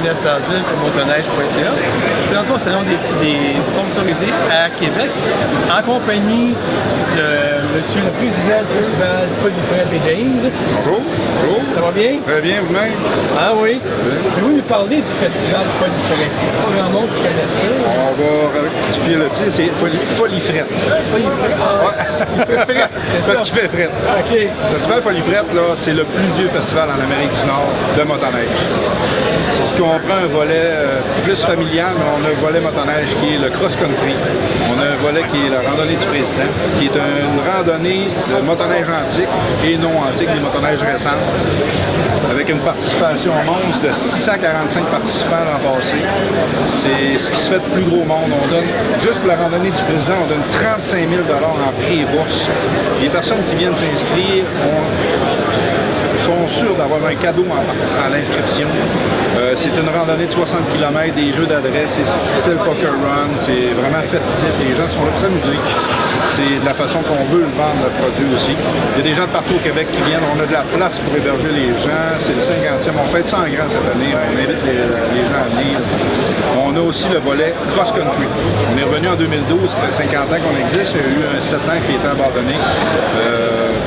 Nassauville pour motoneige.ca. Je présente au salon des sports motorisés à Québec en compagnie de monsieur le président du festival Folie Frette et James. Bonjour. Bonjour. Ça va bien? Très bien, vous-même? Ah oui. Pouvez-vous nous parler du festival Folie Frette? Pas grand monde qui connaît ça. On va rectifier le titre, c'est Folie Frette. Folie Frette. Il fait frette, c'est ça? Parce qu'il fait frette. OK. Le festival Folie Frette, là, c'est le plus vieux festival en Amérique du Nord de motoneige. Ce qui comprend un volet plus familial, mais on a un volet motoneige qui est le cross-country. On a un volet qui est la randonnée du président, qui est une randonnée de motoneige antique et non antique, des motoneiges récentes, avec une participation monstre de 645 participants l'an passé. C'est ce qui se fait de plus gros monde. On donne, juste pour la randonnée du président, on donne 35 000 en prix et bourse. Les personnes qui viennent s'inscrire sont sûrs d'avoir un cadeau à l'inscription. C'est une randonnée de 60 km, des jeux d'adresse, c'est style poker run, c'est vraiment festif, les gens sont là pour s'amuser. C'est de la façon qu'on veut le vendre, le produit aussi. Il y a des gens de partout au Québec qui viennent, on a de la place pour héberger les gens, c'est le 50e, on fête ça en grand cette année, on invite les gens à venir. On a aussi le volet cross-country. On est revenu en 2012, ça fait 50 ans qu'on existe, il y a eu un 7 ans qui a été abandonné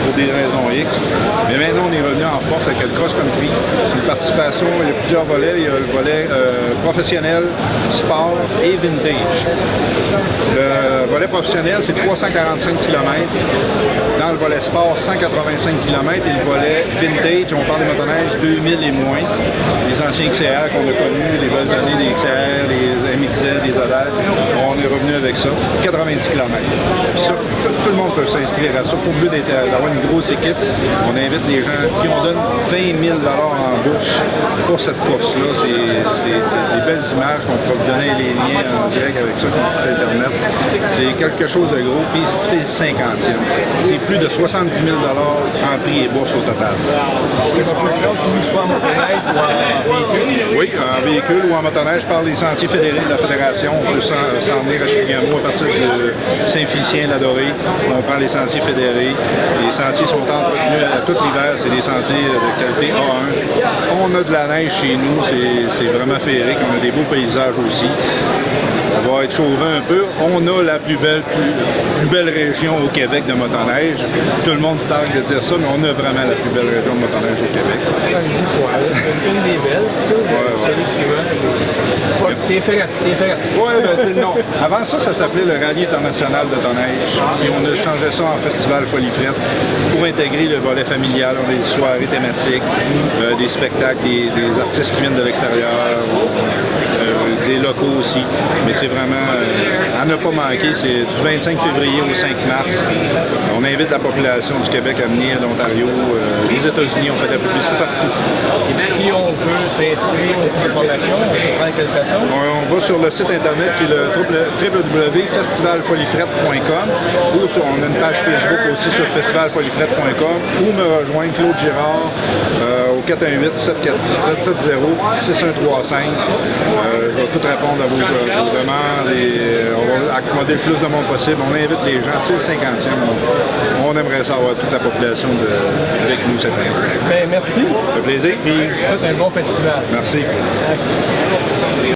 pour des raisons X. Mais maintenant, on est revenu en force avec le cross-country. C'est une participation, il y a plusieurs volets. Il y a le volet professionnel, sport et vintage. Le volet professionnel, c'est 345 km. Dans le volet sport, 185 km. Et le volet vintage, on parle des motoneiges 2000 et moins. Les anciens XR qu'on a connus, les belles années des XR, les MXZ, les Zodat. On est revenu avec ça, 90 km. Puis ça, tout le monde peut s'inscrire à ça. Pas obligé d'avoir une grosse équipe. On invite les gens, puis on donne 20 000 en bourse pour cette course-là. C'est des belles images qu'on peut vous donner les liens en direct avec ça, sur le site Internet. C'est quelque chose de gros, puis c'est le 50e. C'est plus de 70 000 en prix et bourse au total. Soit en motoneige ou en véhicule? Oui, en véhicule ou en motoneige par les sentiers fédérés de la Fédération. On peut s'en venir à Chouinamo à partir de Saint-Félicien, la Dorée. On prend les sentiers fédérés. Les sentiers sont entretenus tout l'hiver. C'est des sentiers de qualité A1. On a de la neige chez nous. C'est vraiment féerique. On a des beaux paysages aussi. On va être chauvin un peu. On a la plus belle région au Québec de motoneige. Tout le monde se targue de dire ça, mais on a vraiment la plus belle région de motoneige au Québec. C'est une des belles. Celui suivant. C'est fait. Oui, ben c'est le nom. Avant ça, ça s'appelait le Rallye international de motoneige. Et on a changé ça en Festival Folie Frette pour intégrer le volet familial. On a des soirées thématiques, des spectacles, des artistes qui viennent de l'extérieur, des locaux aussi. Mais c'est vraiment à ne pas manquer. C'est du 25 février au 5 mars. On invite la population du Québec à venir, d'Ontario, les États-Unis, on fait de la publicité partout. Et si on veut s'inscrire aux informations, on se prend de quelle façon? On va sur le site internet qui est le www.festivalfolifrette.com ou on a une page Facebook aussi sur festivalfolifrette.com ou me rejoindre Claude Girard au 418-770-6135. Je vais tout répondre à vos demandes et on va accommoder le plus de monde possible. On invite les gens, c'est le 50e. On aimerait savoir toute la population avec nous cette année. Bien, merci. Ça fait plaisir. Et je vous souhaite un bon festival. Merci.